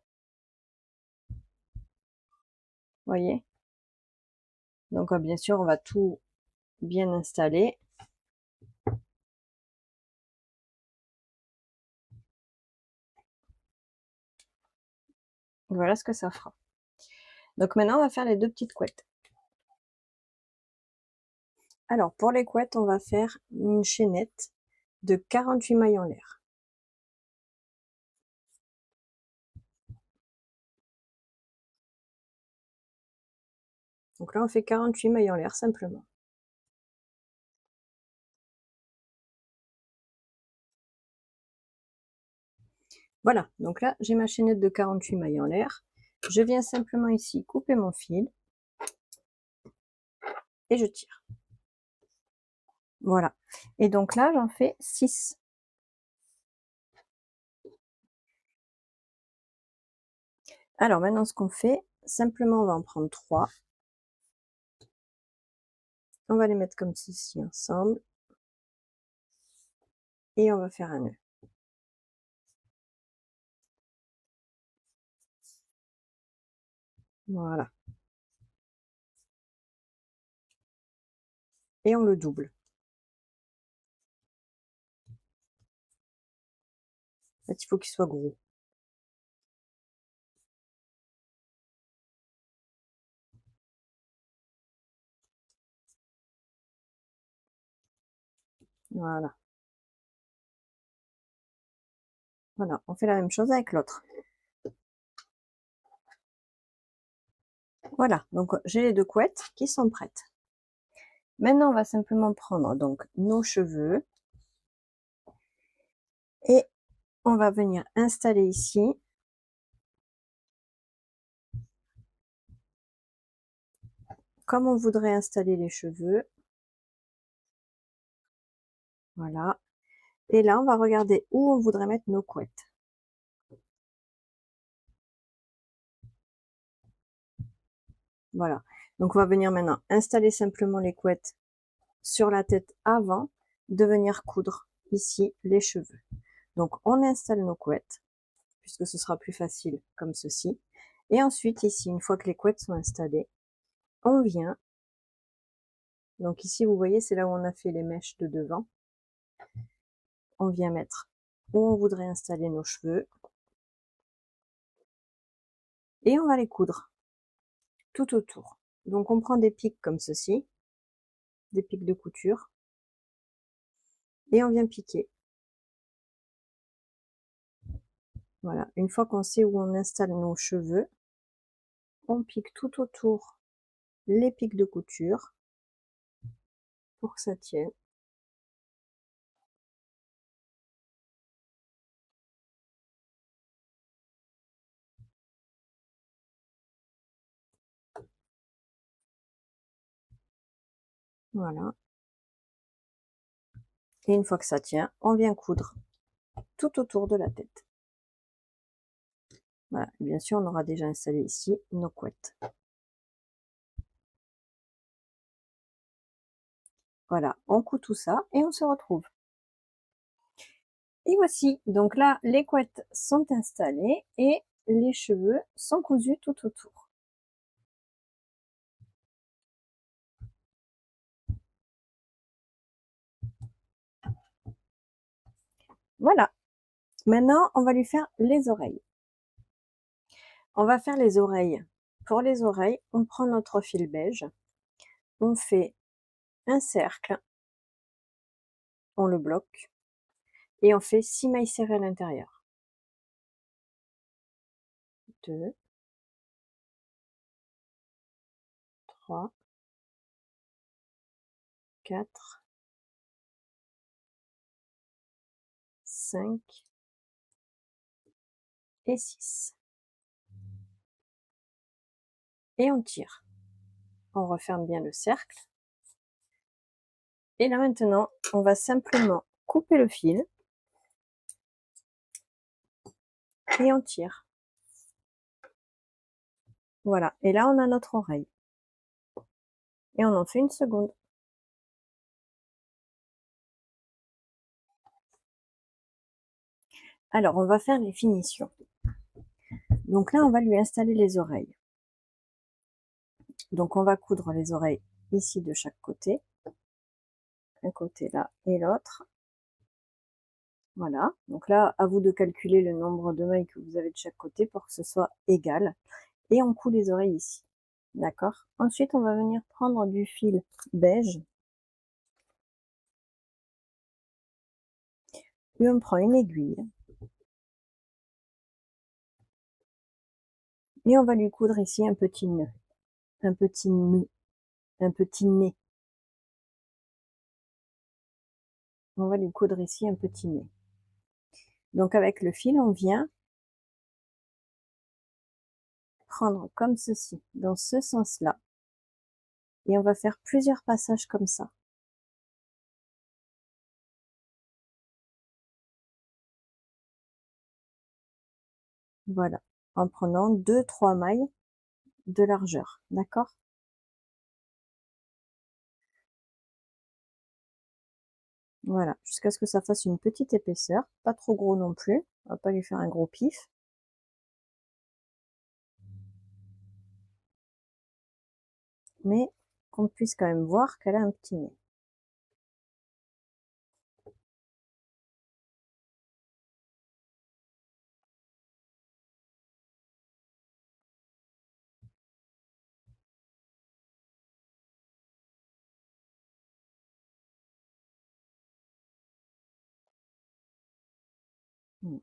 Voyez? Donc bien sûr, on va tout bien installer. Voilà ce que ça fera. Donc maintenant, on va faire les deux petites couettes. Alors, pour les couettes, on va faire une chaînette de 48 mailles en l'air. Donc là, on fait 48 mailles en l'air simplement. Voilà, donc là, j'ai ma chaînette de 48 mailles en l'air. Je viens simplement ici couper mon fil et je tire. Voilà. Et donc là, j'en fais 6. Alors maintenant, ce qu'on fait, simplement, on va en prendre 3. On va les mettre comme ceci ensemble. Et on va faire un nœud. Voilà. Et on le double. En fait, il faut qu'il soit gros. Voilà. Voilà, on fait la même chose avec l'autre. Voilà, donc j'ai les deux couettes qui sont prêtes. Maintenant, on va simplement prendre donc nos cheveux et on va venir installer ici comme on voudrait installer les cheveux. Voilà. Et là, on va regarder où on voudrait mettre nos couettes. Voilà. Donc on va venir maintenant installer simplement les couettes sur la tête avant de venir coudre ici les cheveux. Donc on installe nos couettes, puisque ce sera plus facile comme ceci. Et ensuite ici, une fois que les couettes sont installées, on vient, donc ici vous voyez c'est là où on a fait les mèches de devant, on vient mettre où on voudrait installer nos cheveux, et on va les coudre tout autour. Donc on prend des pics comme ceci, des pics de couture, et on vient piquer. Voilà, une fois qu'on sait où on installe nos cheveux, on pique tout autour les pics de couture pour que ça tienne. Voilà. Et une fois que ça tient, on vient coudre tout autour de la tête. Voilà, et bien sûr, on aura déjà installé ici nos couettes. Voilà, on coud tout ça et on se retrouve. Et voici, donc là, les couettes sont installées et les cheveux sont cousus tout autour. Voilà, maintenant, on va lui faire les oreilles. On va faire les oreilles. Pour les oreilles, on prend notre fil beige, on fait un cercle, on le bloque et on fait 6 mailles serrées à l'intérieur. 2, 3, 4, 5 et 6. Et on tire. On referme bien le cercle. Et là maintenant, on va simplement couper le fil et on tire. Voilà, et là on a notre oreille. Et on en fait une seconde. Alors on va faire les finitions. Donc là on va lui installer les oreilles. Donc on va coudre les oreilles ici de chaque côté. Un côté là et l'autre. Voilà, donc là à vous de calculer le nombre de mailles que vous avez de chaque côté pour que ce soit égal. Et on coud les oreilles ici. D'accord. Ensuite on va venir prendre du fil beige. Et on prend une aiguille. Et on va lui coudre ici un petit nœud, un petit nœud, un petit nez. On va lui coudre ici un petit nez. Donc avec le fil, on vient prendre comme ceci, dans ce sens-là. Et on va faire plusieurs passages comme ça. Voilà, en prenant 2-3 mailles de largeur, d'accord? Voilà, jusqu'à ce que ça fasse une petite épaisseur, pas trop gros non plus, on va pas lui faire un gros pif. Mais qu'on puisse quand même voir qu'elle a un petit nez.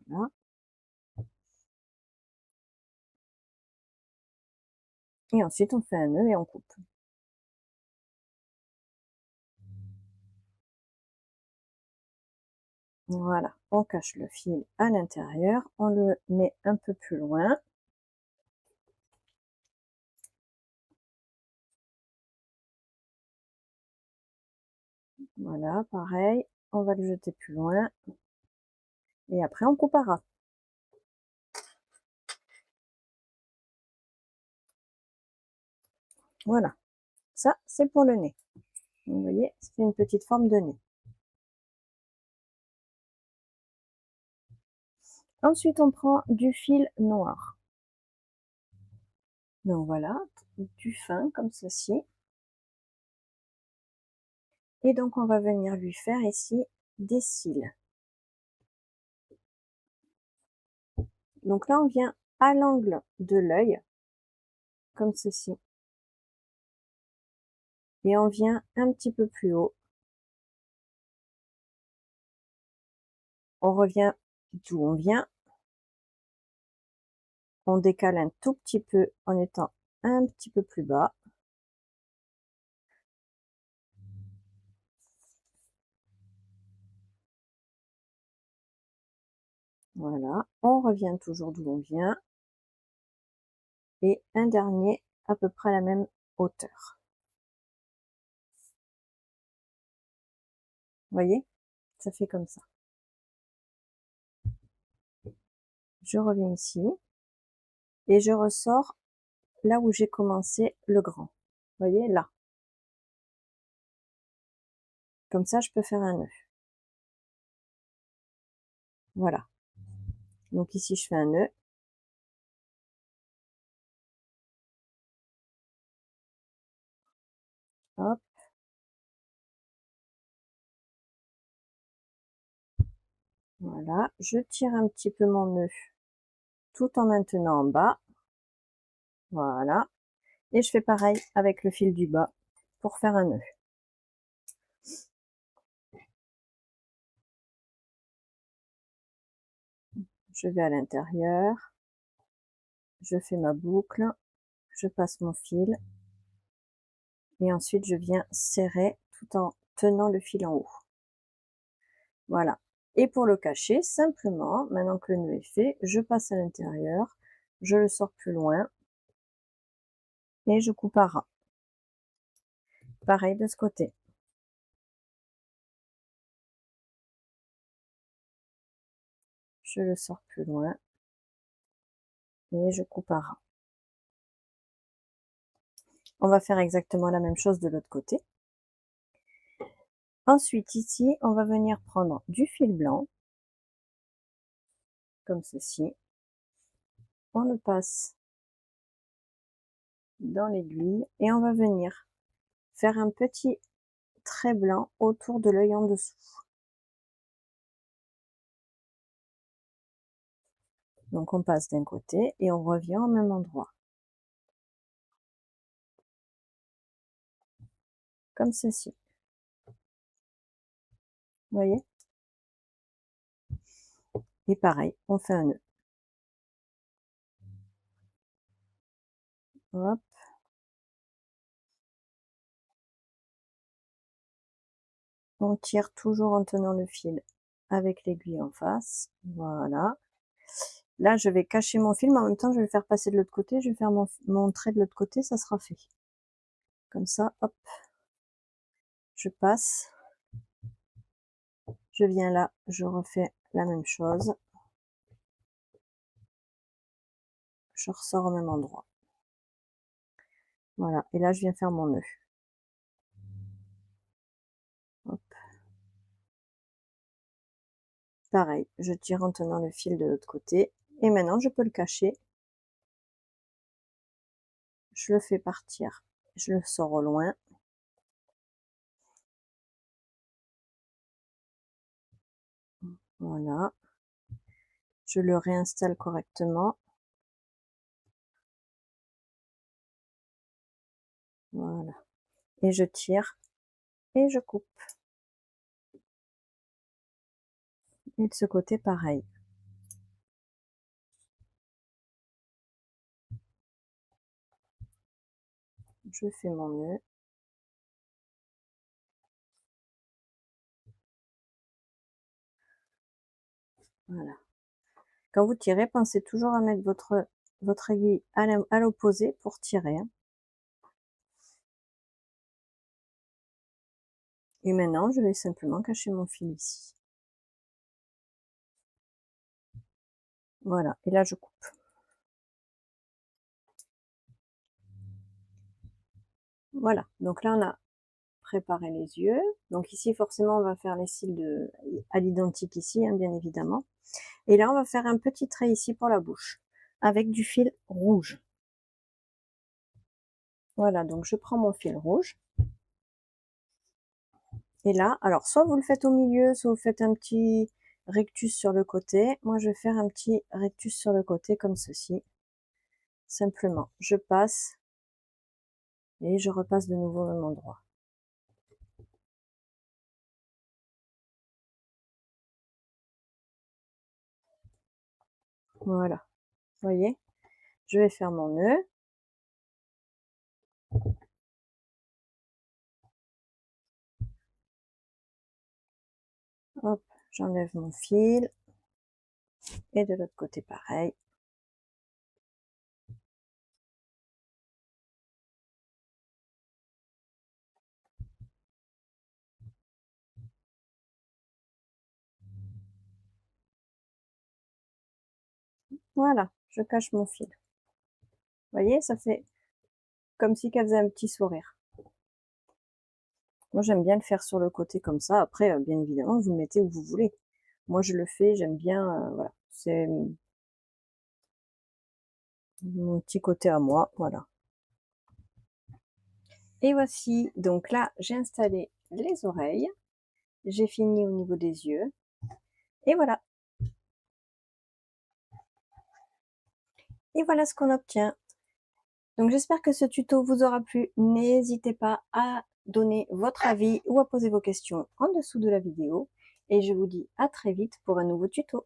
Voilà. Et ensuite on fait un nœud et on coupe. Voilà, on cache le fil à l'intérieur, on le met un peu plus loin. Voilà, pareil, on va le jeter plus loin. Et après, on coupera. Voilà, Ça, c'est pour le nez. Vous voyez, ça fait une petite forme de nez. Ensuite, on prend du fil noir. Donc voilà, du fin comme ceci. Et donc, on va venir lui faire ici des cils. Donc là, on vient à l'angle de l'œil, comme ceci. Et on vient un petit peu plus haut. On revient d'où on vient. On décale un tout petit peu en étant un petit peu plus bas. Voilà, on revient toujours d'où on vient. Et un dernier à peu près à la même hauteur. Vous voyez, ça fait comme ça. Je reviens ici et je ressors là où j'ai commencé le grand. Vous voyez, là. Comme ça, je peux faire un nœud. Voilà. Donc ici, je fais un nœud. Hop. Voilà. Je tire un petit peu mon nœud tout en maintenant en bas. Voilà. Et je fais pareil avec le fil du bas pour faire un nœud. Je vais à l'intérieur. Je fais ma boucle. Je passe mon fil. Et ensuite, je viens serrer tout en tenant le fil en haut. Voilà. Et pour le cacher, simplement, maintenant que le nœud est fait, je passe à l'intérieur, je le sors plus loin et je coupe à ras. Pareil de ce côté. Je le sors plus loin et je coupe à ras. On va faire exactement la même chose de l'autre côté. Ensuite, ici, on va venir prendre du fil blanc, comme ceci. On le passe dans l'aiguille et on va venir faire un petit trait blanc autour de l'œil en dessous. Donc on passe d'un côté et on revient au même endroit. Comme ceci. Vous voyez? Et pareil, on fait un nœud. Hop. On tire toujours en tenant le fil avec l'aiguille en face. Voilà. Là, je vais cacher mon fil, mais en même temps, je vais le faire passer de l'autre côté. Je vais faire mon trait de l'autre côté, ça sera fait. Comme ça, hop. Je passe. Je viens là, je refais la même chose. Je ressors au même endroit. Voilà. Et là, je viens faire mon nœud. Hop. Pareil, je tire en tenant le fil de l'autre côté. Et maintenant, je peux le cacher. Je le fais partir. Je le sors au loin. Voilà. Je le réinstalle correctement. Voilà. Et je tire et je coupe. Et de ce côté, pareil. Je fais mon nœud. Voilà. Quand vous tirez, pensez toujours à mettre votre aiguille à l'opposé pour tirer. Hein. Et maintenant, je vais simplement cacher mon fil ici. Voilà. Et là, je coupe. Voilà, donc là on a préparé les yeux. Donc ici forcément on va faire les cils à l'identique ici, hein, bien évidemment. Et là on va faire un petit trait ici pour la bouche, avec du fil rouge. Voilà, donc je prends mon fil rouge. Et là, alors soit vous le faites au milieu, soit vous faites un petit rectus sur le côté. Moi je vais faire un petit rectus sur le côté comme ceci. Simplement, je passe et je repasse de nouveau au même endroit. Voilà, vous voyez, je vais faire mon nœud. Hop, j'enlève mon fil. Et de l'autre côté pareil. Voilà, je cache mon fil. Vous voyez, ça fait comme si qu'elle faisait un petit sourire. Moi, j'aime bien le faire sur le côté comme ça. Après, bien évidemment, vous le mettez où vous voulez. Moi, je le fais, j'aime bien, voilà. C'est mon petit côté à moi, voilà. Et voici, donc là, j'ai installé les oreilles. J'ai fini au niveau des yeux. Et voilà. Et voilà ce qu'on obtient. Donc j'espère que ce tuto vous aura plu. N'hésitez pas à donner votre avis ou à poser vos questions en dessous de la vidéo. Et je vous dis à très vite pour un nouveau tuto.